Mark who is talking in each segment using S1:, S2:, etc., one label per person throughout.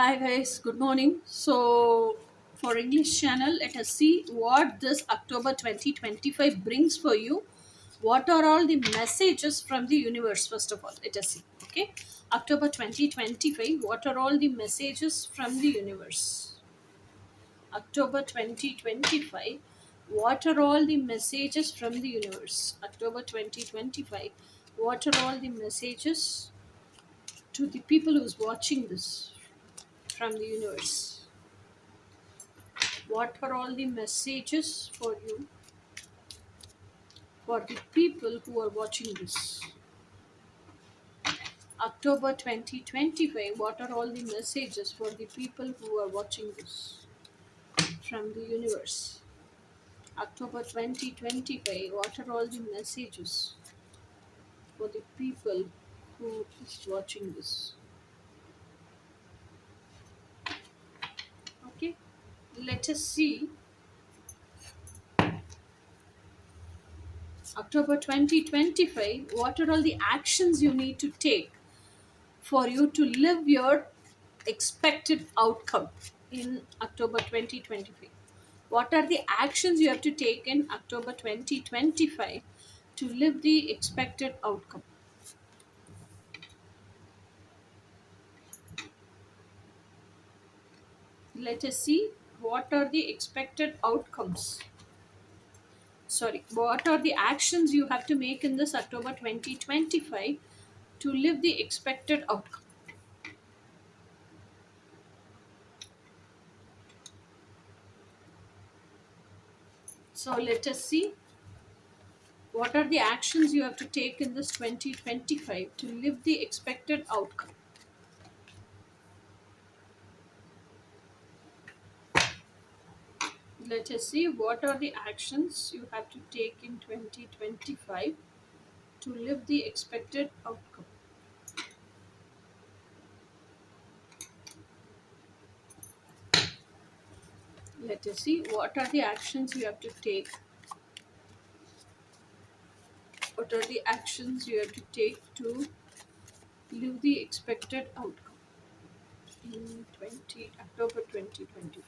S1: Hi guys, good morning. So for English channel, let us see what this October 2025 brings for you. What are all the messages from the universe? First of all, let us see. Okay, October 2025. What are all the messages from the universe? October 2025. What are all the messages from the universe? October 2025. What are all the messages to the people who's watching this from the universe? What are all the messages for you for the people who are watching this? October 2025. What are all the messages for the people who are watching this from the universe? October 2025. What are all the messages for the people who is watching this? Okay, let us see. October 2025. What are all the actions you need to take for you to live your expected outcome in October 2025? What are the actions you have to take in October 2025 to live the expected outcome? Let us see what are the expected outcomes. Sorry, what are the actions you have to make in this October 2025 to live the expected outcome? So let us see what are the actions you have to take in this 2025 to live the expected outcome. Let us see what are the actions you have to take in 2025 to live the expected outcome. Let us see what are the actions you have to take. What are the actions you have to take to live the expected outcome in October 2020?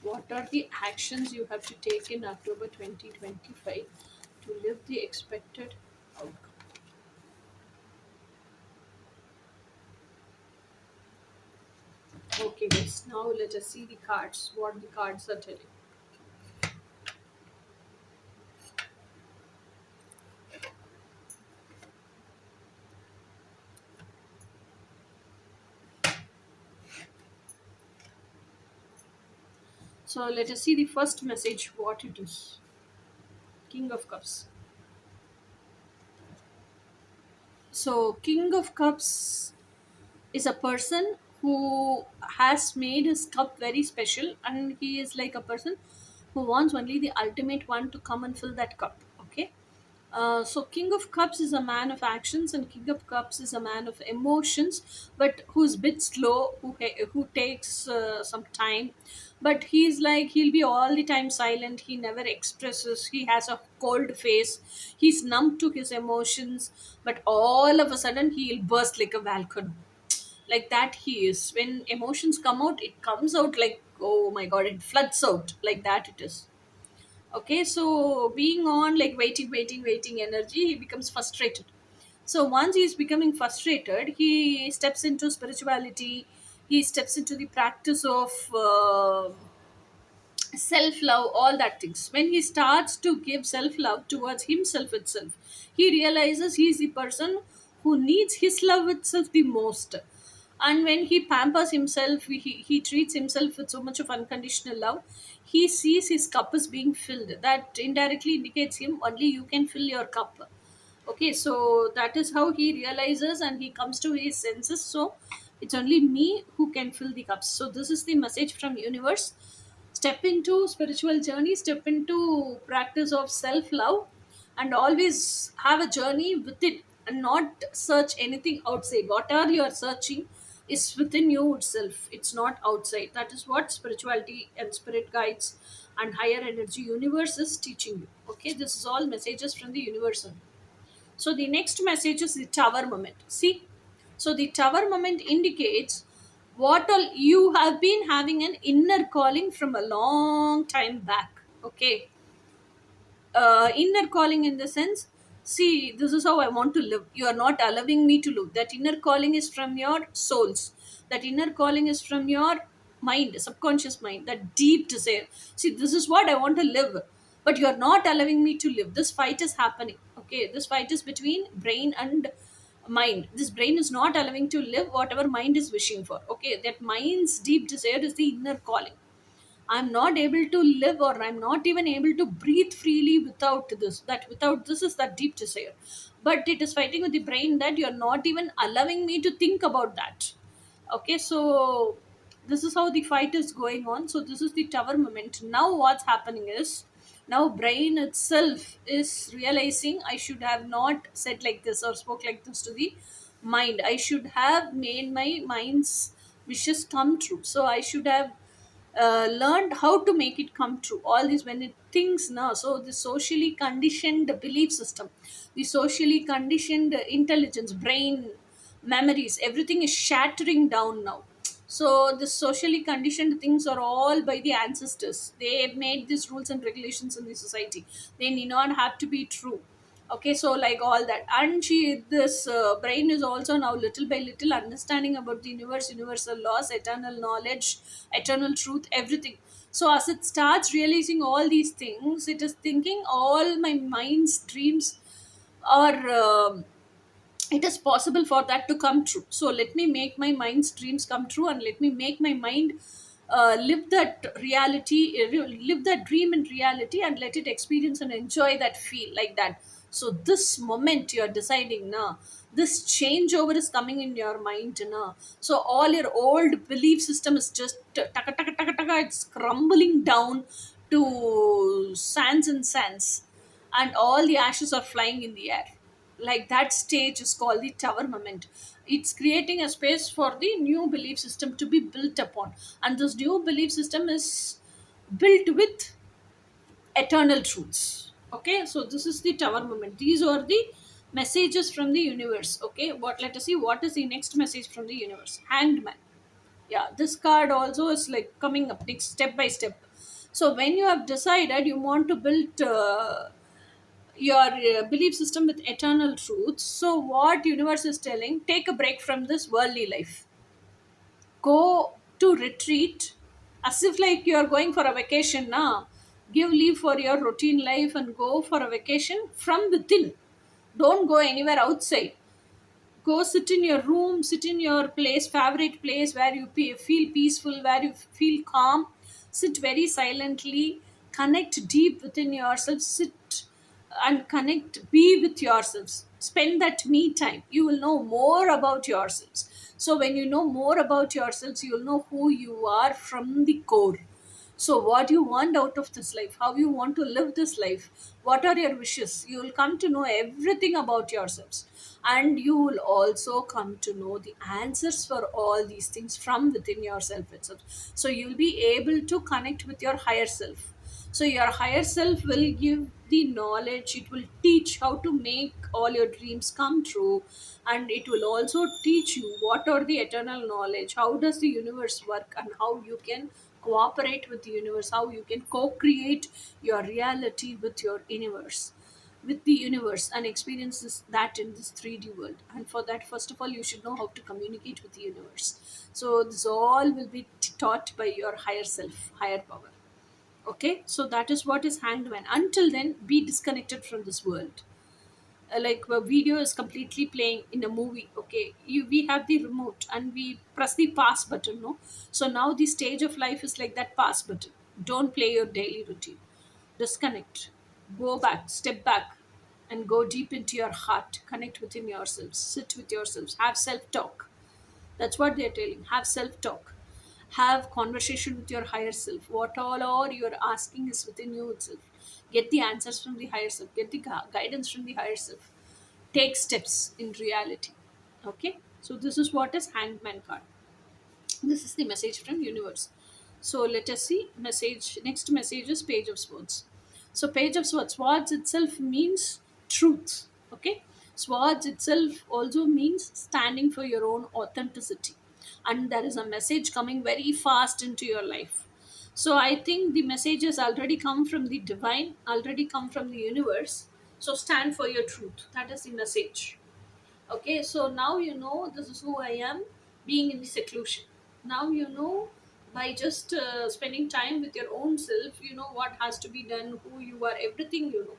S1: What are the actions you have to take in October 2025 to live the expected outcome? Okay, guys, now let us see the cards, what the cards are telling. So let us see the first message, what it is. King of Cups. So, King of Cups is a person who has made his cup very special, and he is like a person who wants only the ultimate one to come and fill that cup. Okay, so King of Cups is a man of actions, and King of Cups is a man of emotions, but who's a bit slow, who takes some time. But he's like he'll be all the time silent. He never expresses. He has a cold face. He's numb to his emotions, but all of a sudden he'll burst like a volcano. Like that he is. When emotions come out, it comes out like, oh my god, it floods out like that. It is. Okay, so being on like waiting energy, he becomes frustrated. So once he's becoming frustrated, he steps into spirituality. He steps into the practice of self love, all that things. When he starts to give self love towards himself itself, he realizes he's the person who needs his love itself the most. And when he pampers himself, he treats himself with so much of unconditional love. He sees his cup is being filled. That indirectly indicates him only you can fill your cup. Okay, so that is how he realizes and he comes to his senses. So it's only me who can fill the cups. So this is the message from universe. Step into spiritual journey, step into practice of self love, and always have a journey within and not search anything outside. Whatever you are searching is within you itself, it's not outside. That is what spirituality and spirit guides and higher energy universe is teaching you. Okay, this is all messages from the universal. So the next message is the tower moment. See, so the tower moment indicates what all you have been having an inner calling from a long time back. Okay, inner calling in the sense, see, this is how I want to live. You are not allowing me to live. That inner calling is from your souls. That inner calling is from your mind, subconscious mind, that deep desire. See, this is what I want to live, but you are not allowing me to live. This fight is happening. Okay, this fight is between brain and mind. This brain is not allowing to live whatever mind is wishing for. Okay, that mind's deep desire is the inner calling. I'm not able to live, or I'm not even able to breathe freely without this. That without this is that deep desire. But it is fighting with the brain that you're not even allowing me to think about that. Okay, so this is how the fight is going on. So this is the tower moment. Now what's happening is, now brain itself is realizing I should have not said like this or spoke like this to the mind. I should have made my mind's wishes come true. So I should have learned how to make it come true. All this when it thinks now. So the socially conditioned belief system, the socially conditioned intelligence, brain, memories, everything is shattering down now. So the socially conditioned things are all by the ancestors. They have made these rules and regulations in the society. They need not have to be true. Okay, so like all that, and she this brain is also now little by little understanding about the universe, universal laws, eternal knowledge, eternal truth, everything. So as it starts realizing all these things, it is thinking all my mind's dreams are it is possible for that to come true. So let me make my mind's dreams come true, and let me make my mind live that reality, live that dream in reality, and let it experience and enjoy that feel like that. So this moment you are deciding now, this changeover is coming in your mind now. So all your old belief system is just taka taka taka taka, it's crumbling down to sands and sands, and all the ashes are flying in the air. Like that stage is called the tower moment. It's creating a space for the new belief system to be built upon, and this new belief system is built with eternal truths. Okay, so this is the tower moment. These are the messages from the universe. Okay, what, let us see what is the next message from the universe. Hanged man. Yeah, this card also is like coming up next step by step. So when you have decided you want to build your belief system with eternal truth, so what universe is telling, take a break from this worldly life, go to retreat, as if like you are going for a vacation now. Give leave for your routine life and go for a vacation from within. Don't go anywhere outside. Go sit in your room, sit in your place, favorite place, where you feel peaceful, where you feel calm. Sit very silently, connect deep within yourself, sit and connect, be with yourselves. Spend that me time. You will know more about yourselves. So when you know more about yourselves, you will know who you are from the core. So, what you want out of this life, how you want to live this life, what are your wishes, you will come to know everything about yourselves. And you will also come to know the answers for all these things from within yourself itself. So, you will be able to connect with your higher self. So, your higher self will give the knowledge, it will teach how to make all your dreams come true, and it will also teach you what are the eternal knowledge, how does the universe work, and how you can cooperate with the universe, how you can co-create your reality with your universe, with the universe, and experience that in this 3D world. And for that, first of all, you should know how to communicate with the universe. So this all will be taught by your higher self, higher power. Okay, so that is what is hanged man. Until then, be disconnected from this world. Like a video is completely playing in a movie. Okay, we have the remote and we press the pass button, no? So now the stage of life is like that pass button. Don't play your daily routine. Disconnect, go back, step back, and go deep into your heart. Connect within yourselves, sit with yourselves, have self-talk. That's what they're telling. Have self talk. Have conversation with your higher self. What all are you're asking is within you itself. Get the answers from the higher self. Get the guidance from the higher self. Take steps in reality. Okay. So this is what is Hangman card. This is the message from universe. So let us see message. Next message is Page of Swords. So Page of Swords. Swords itself means truth. Okay. Swords itself also means standing for your own authenticity. And there is a message coming very fast into your life. So I think the message has already come from the divine, already come from the universe. So stand for your truth. That is the message. Okay, so now you know this is who I am, being in the seclusion. Now you know, by just spending time with your own self, you know what has to be done, who you are, everything you know.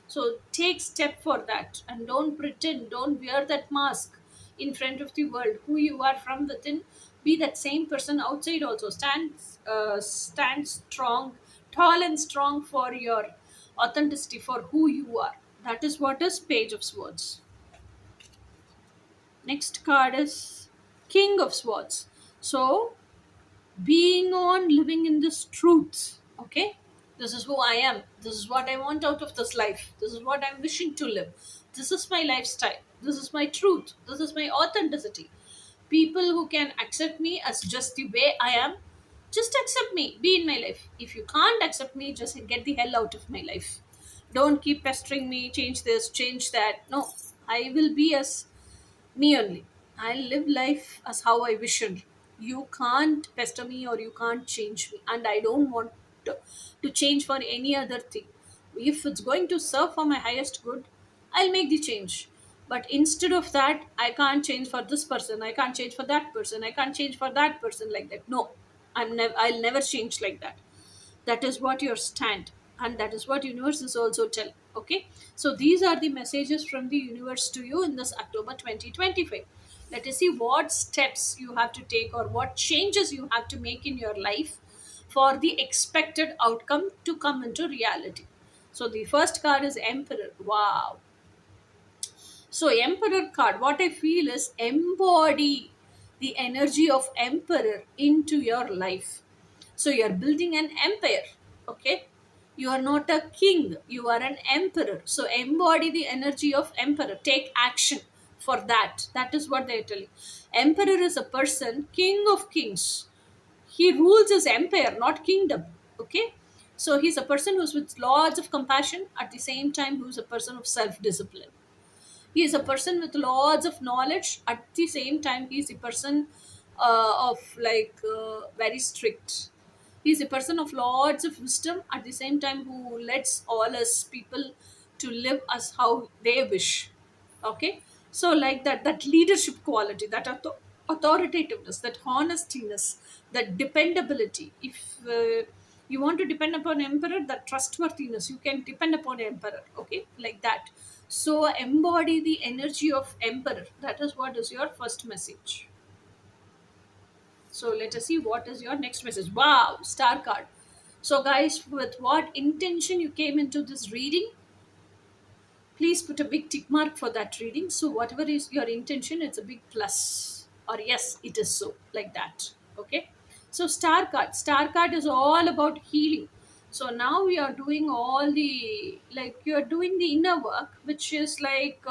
S1: So take step for that, and don't pretend, don't wear that mask in front of the world. Who you are from within, be that same person outside also. Stand strong, tall and strong for your authenticity, for who you are. That is what is Page of Swords. Next card is King of Swords. So, being on living in this truth. Okay, this is who I am. This is what I want out of this life. This is what I'm wishing to live. This is my lifestyle. This is my truth. This is my authenticity. People who can accept me as just the way I am, just accept me. Be in my life. If you can't accept me, just get the hell out of my life. Don't keep pestering me. Change this. Change that. No, I will be as me only. I live life as how I vision. You can't pester me or you can't change me, and I don't want to change for any other thing. If it's going to serve for my highest good, I'll make the change. But instead of that, I can't change for this person. I can't change for that person. I can't change for that person like that. No, I'll never change like that. That is what your stand, and that is what universe is also tell. Okay, so these are the messages from the universe to you in this October 2025. Let us see what steps you have to take or what changes you have to make in your life for the expected outcome to come into reality. So the first card is Emperor. Wow. So, Emperor card, what I feel is embody the energy of Emperor into your life. So, you're building an empire, okay? You are not a king, you are an emperor. So, embody the energy of Emperor. Take action for that. That is what they're telling. Emperor is a person, king of kings. He rules his empire, not kingdom, okay? So, he's a person who's with lots of compassion, at the same time, who's a person of self discipline. He is a person with lots of knowledge. At the same time, he is a person of very strict. He is a person of lots of wisdom. At the same time, who lets all us people to live as how they wish. Okay, so like that leadership quality, that authoritativeness, that honestiness, that dependability. If you want to depend upon emperor, that trustworthiness, you can depend upon emperor. Okay, like that. So embody the energy of emperor. That is what is your first message. So let us see what is your next message. Wow, star card. So guys, with what intention you came into this reading, please put a big tick mark for that reading. So whatever is your intention, it's a big plus, or yes, it is so, like that. Okay, so star card is all about healing. So now we are doing all the, like, you are doing the inner work, which is like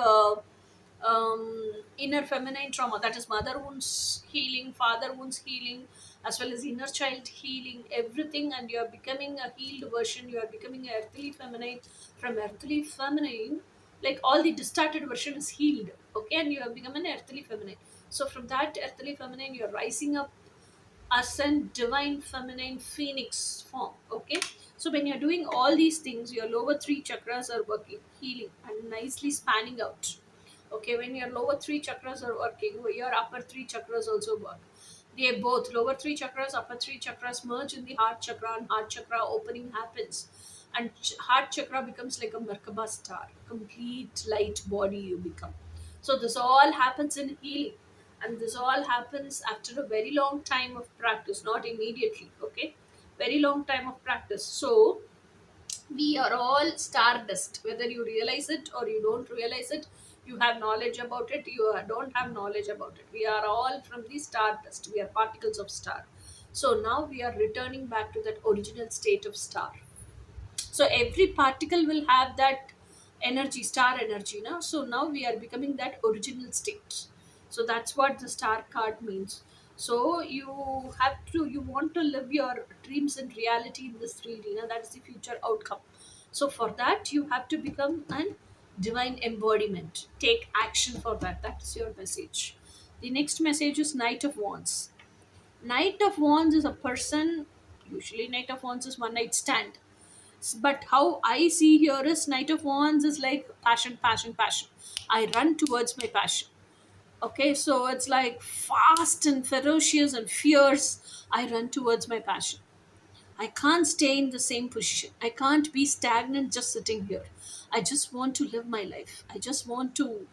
S1: inner feminine trauma, that is mother wounds healing, father wounds healing, as well as inner child healing, everything. And you are becoming a healed version. You are becoming a earthly feminine. From earthly feminine, like, all the distorted version is healed. Okay, and you have become an earthly feminine. So from that earthly feminine, you're rising up as a divine feminine phoenix form. Okay, so when you're doing all these things, your lower three chakras are working, healing and nicely spanning out. Okay, when your lower three chakras are working, your upper three chakras also work. They both, lower three chakras, upper three chakras, merge in the heart chakra, and heart chakra opening happens, and heart chakra becomes like a Merkaba star, complete light body you become. So this all happens in healing, and this all happens after a very long time of practice, not immediately. Okay, very long time of practice. So we are all stardust, whether you realize it or you don't realize it. You have knowledge about it, you don't have knowledge about it. We are all from the stardust. We are particles of star. So now we are returning back to that original state of star. So every particle will have that energy, star energy now. So now we are becoming that original state. So that's what the star card means. So you want to live your dreams in reality in this field, that is the future outcome. So for that you have to become an divine embodiment. Take action for that. That is your message. The next message is Knight of Wands. Knight of Wands is a person, usually Knight of Wands is one night stand. But how I see here is Knight of Wands is like passion, passion, passion. I run towards my passion. Okay, so it's like fast and ferocious and fierce. I run towards my passion. I can't stay in the same position. I can't be stagnant just sitting here. I just want to live my life. I just want to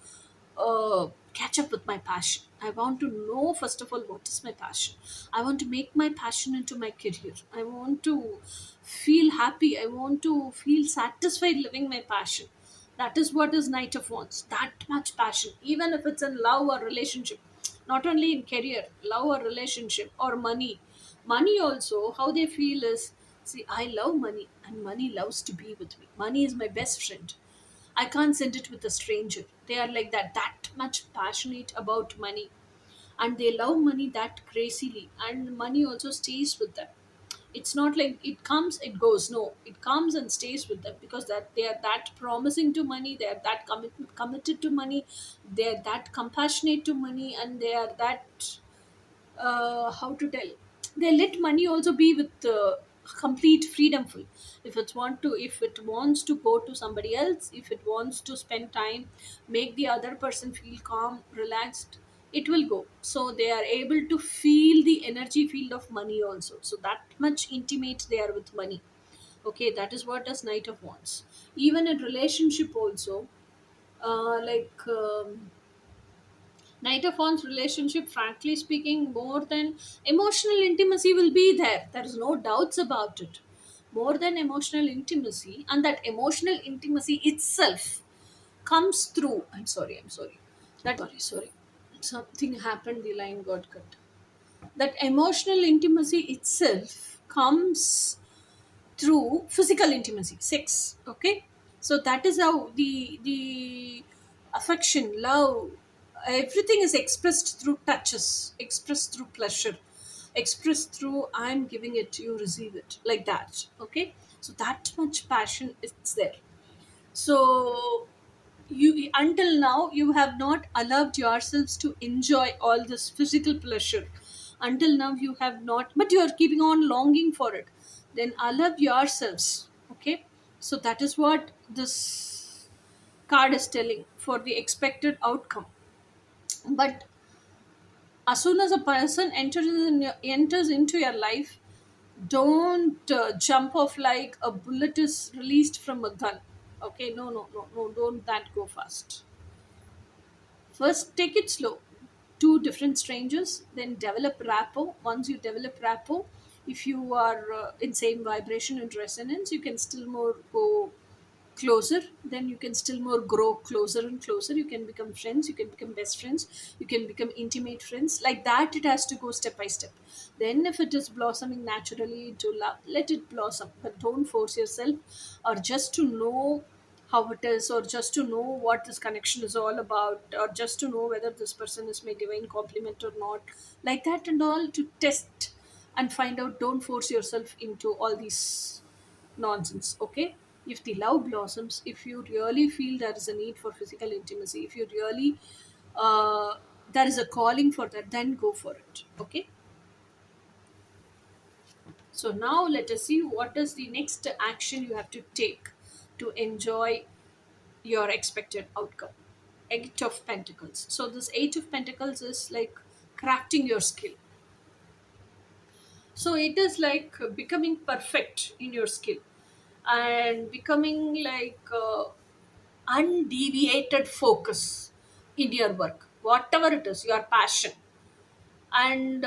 S1: catch up with my passion. I want to know, first of all, what is my passion. I want to make my passion into my career. I want to feel happy. I want to feel satisfied living my passion. That is what is Knight of Wands. That much passion, even if it's in love or relationship, not only in career, love or relationship or money. Money also, how they feel is, see, I love money and money loves to be with me. Money is my best friend. I can't send it with a stranger. They are like that much passionate about money. And they love money that crazily. And money also stays with them. It's not like it comes, it goes. No, it comes and stays with them because that they are that promising to money, they are that committed to money, they are that compassionate to money, and they are that how to tell, they let money also be with complete freedomful. If it wants to go to somebody else, if it wants to spend time, make the other person feel calm, relaxed, it will go. So they are able to feel the energy field of money also, so that much intimate they are with money. Okay, that is what is Knight of Wands. Even in relationship also, like Night of Wands relationship, frankly speaking, more than emotional intimacy will be there. There is no doubts about it. More than emotional intimacy, and that emotional intimacy itself comes through. I'm sorry. Sorry. Something happened, the line got cut. That emotional intimacy itself comes through physical intimacy, sex. Okay, so that is how the affection, love, everything is expressed through touches, expressed through pleasure, expressed through I'm giving it, you receive it, like that. Okay, so that much passion is there. So you, until now you have not allowed yourselves to enjoy all this physical pleasure. Until now you have not, but you are keeping on longing for it. Then allow yourselves. Okay, so that is what this card is telling for the expected outcome. But as soon as a person enters into your life, don't jump off like a bullet is released from a gun. Okay, no, no, no, no, don't that go fast. First, take it slow. Two different strangers, then develop rapport. Once you develop rapport, if you are in same vibration and resonance, you can still more go closer. Then you can still more grow closer and closer. You can become friends. You can become best friends. You can become intimate friends. Like that, it has to go step by step. Then, if it is blossoming naturally into love, let it blossom. But don't force yourself, or just to know how it is, or just to know what this connection is all about, or just to know whether this person is my divine compliment or not, like that and all, to test and find out. Don't force yourself into all these nonsense. Okay, if the love blossoms, if you really feel there is a need for physical intimacy, if you really there is a calling for that, then go for it. Okay, so now let us see what is the next action you have to take to enjoy your expected outcome. Eight of Pentacles. So this Eight of Pentacles is like crafting your skill. So it is like becoming perfect in your skill and becoming like undeviated focus in your work, whatever it is, your passion. And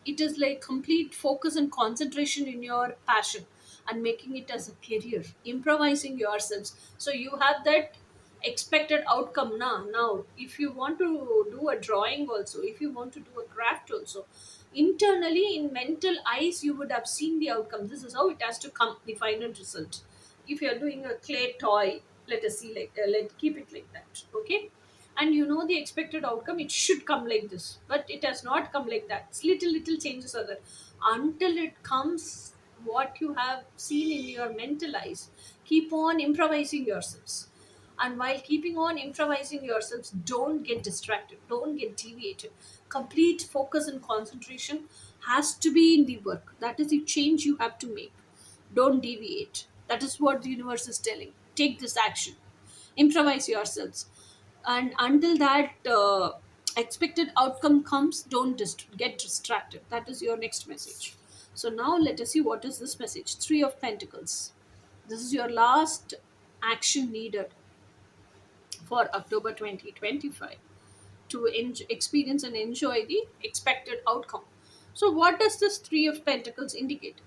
S1: it is like complete focus and concentration in your passion and making it as a career, improvising yourselves. So you have that expected outcome now. If you want to do a drawing also, if you want to do a craft also, internally in mental eyes you would have seen the outcome. This is how it has to come, the final result. If you're doing a clay toy, let us see, like let keep it like that. Okay, and you know the expected outcome, it should come like this, but it has not come like that. It's little changes are there until it comes what you have seen in your mental eyes. Keep on improvising yourselves, and while keeping on improvising yourselves, don't get distracted, don't get deviated. Complete focus and concentration has to be in the work. That is the change you have to make. Don't deviate. That is what the universe is telling. Take this action, improvise yourselves, and until that expected outcome comes, don't get distracted. That is your next message. So now let us see what is this message. Three of Pentacles. This is your last action needed for October 2025 to experience and enjoy the expected outcome. So, what does this Three of Pentacles indicate?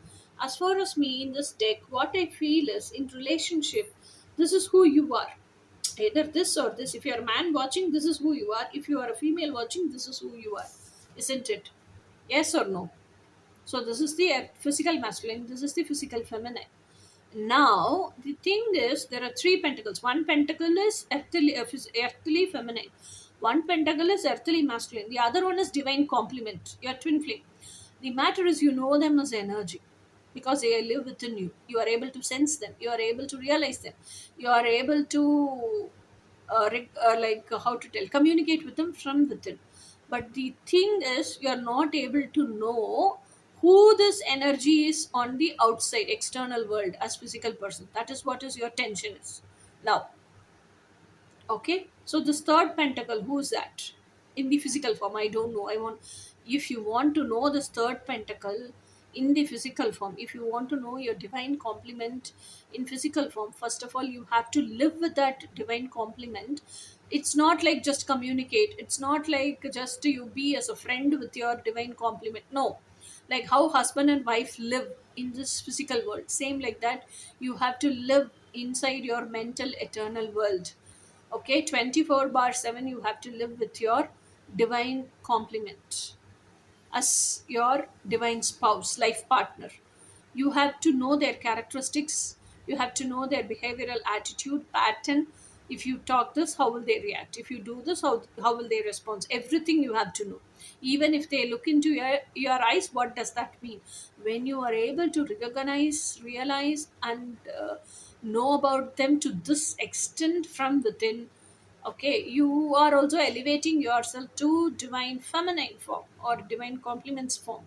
S1: As far as me in this deck, what I feel is in relationship, this is who you are. Either this or this. If you're a man watching, this is who you are. If you are a female watching, this is who you are. Isn't it? Yes or no? So, this is the physical masculine, this is the physical feminine. Now, the thing is, there are three pentacles. One pentacle is earthly feminine. One pentacle is earthly masculine. The other one is divine complement, your twin flame. The matter is, you know them as energy because they live within you. You are able to sense them. You are able to realize them. You are able to, how to tell, communicate with them from within. But the thing is, you are not able to know who this energy is on the outside external world as physical person. That is what is your tension is now. Okay, so this third pentacle, who's that in the physical form? I don't know. I want, if you want to know this third pentacle in the physical form, if you want to know your divine complement in physical form, first of all, you have to live with that divine complement. It's not like just communicate, it's not like just you be as a friend with your divine complement. No, like how husband and wife live in this physical world, same like that, you have to live inside your mental eternal world. Okay, 24 bar 7 you have to live with your divine complement as your divine spouse, life partner. You have to know their characteristics, you have to know their behavioral attitude pattern. If you talk this, how will they react? If you do this, how will they respond? Everything you have to know. Even if they look into your eyes, what does that mean? When you are able to recognize, realize, and know about them to this extent from within, okay, you are also elevating yourself to divine feminine form or divine complements form.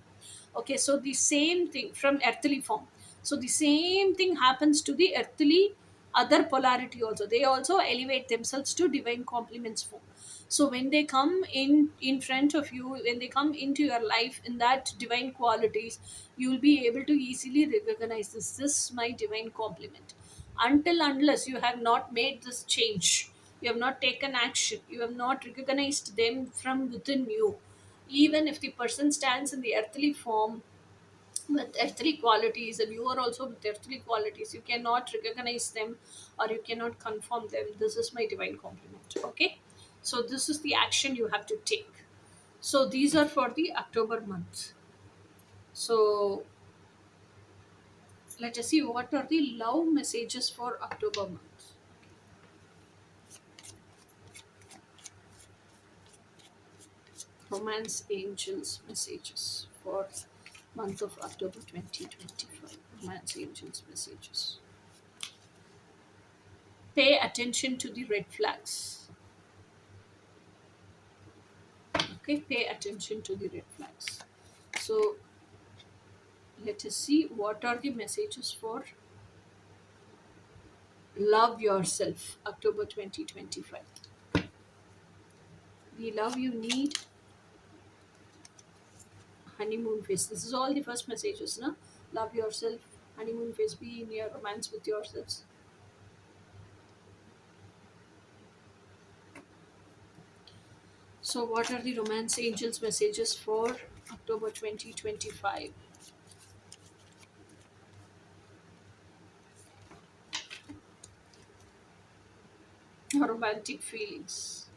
S1: Okay, so the same thing from earthly form. So the same thing happens to the earthly other polarity also. They also elevate themselves to divine complements form. So when they come in front of you, when they come into your life in that divine qualities, you will be able to easily recognize this is my divine complement. Until unless you have not made this change, you have not taken action, you have not recognized them from within you, even if the person stands in the earthly form with earthly qualities and you are also with earthly qualities, you cannot recognize them or you cannot confirm them. This is my divine complement. Okay, so this is the action you have to take. So these are for the October month. So let us see what are the love messages for October month. Romance angels messages for month of October 2025. Romance angels messages. Pay attention to the red flags. Okay, pay attention to the red flags. So let us see what are the messages for love yourself October 2025. The love you need, honeymoon phase. This is all the first messages, no? Love yourself, honeymoon phase, be in your romance with yourselves. So what are the romance angels messages for October 2025? Romantic feelings.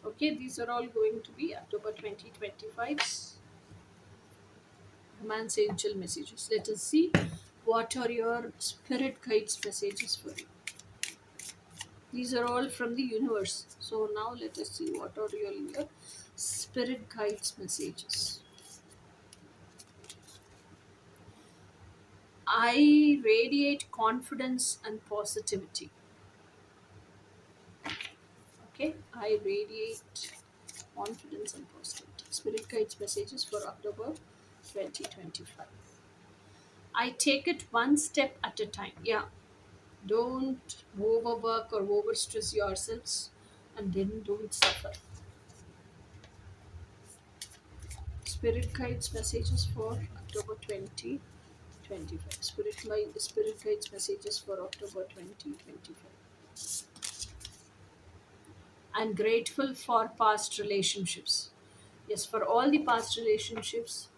S1: Okay, these are all going to be October 2025's romance angel messages. Let us see what are your spirit guides messages for you. These are all from the universe. So now let us see what are your spirit guides messages. I radiate confidence and positivity. Okay, I radiate confidence and positivity. Spirit guides messages for October 2025. I take it one step at a time. Yeah, don't overwork or overstress yourselves, and then don't suffer. Spirit guides messages for October 2025. Spirit guides messages for October 2025. I'm grateful for past relationships. Yes, for all the past relationships,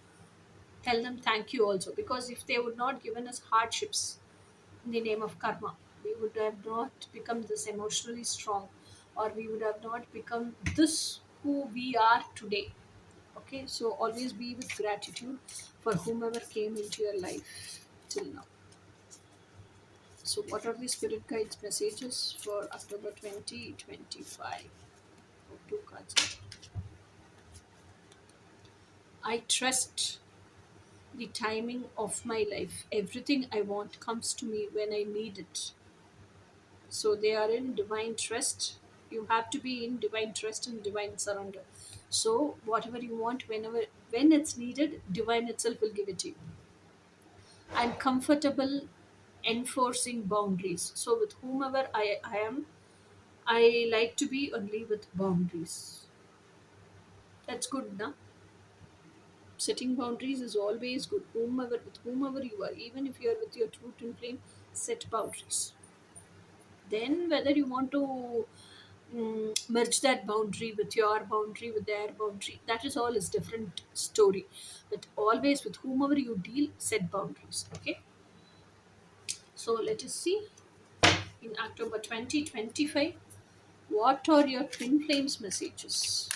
S1: tell them thank you also, because if they would not given us hardships in the name of karma, we would have not become this emotionally strong, or we would have not become this who we are today. Okay, so always be with gratitude for whomever came into your life till now. So, what are the spirit guides messages for October 2025? Oh, two cards. I trust the timing of my life. Everything I want comes to me when I need it. So they are in divine trust. You have to be in divine trust and divine surrender. So whatever you want, whenever when it's needed, divine itself will give it to you. I'm comfortable enforcing boundaries. So with whomever I am, I like to be only with boundaries. That's good, na? Setting boundaries is always good. Whomever with whomever you are, even if you are with your true twin flame, set boundaries. Then whether you want to merge that boundary with your boundary with their boundary, that is all is different story. But always with whomever you deal, set boundaries. Okay. So let us see in October 2025, what are your twin flames messages?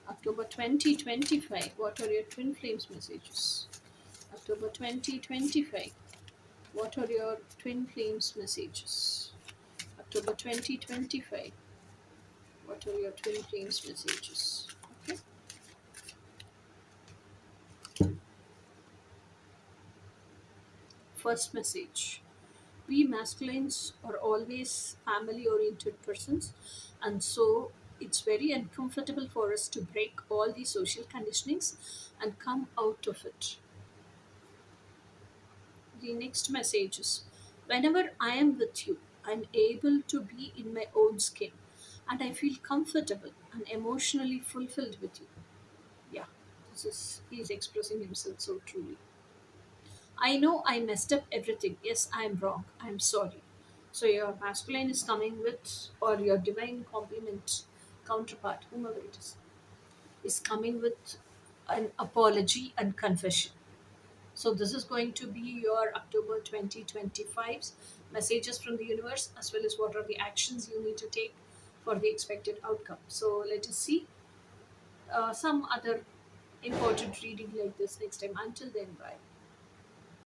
S1: October 2025, what are your twin flames messages? October 2025, what are your twin flames messages? October 2025, what are your twin flames messages? Okay. First message. We masculines are always family oriented persons, and so it's very uncomfortable for us to break all the social conditionings and come out of it. The next message is, whenever I am with you, I'm able to be in my own skin and I feel comfortable and emotionally fulfilled with you. Yeah, this is he's expressing himself so truly. I know I messed up everything. Yes, I'm wrong. I'm sorry. So your masculine is coming with, or your divine complement counterpart, whomever it is coming with an apology and confession. So this is going to be your October 2025's messages from the universe, as well as what are the actions you need to take for the expected outcome. So let us see some other important reading like this next time. Until then, bye.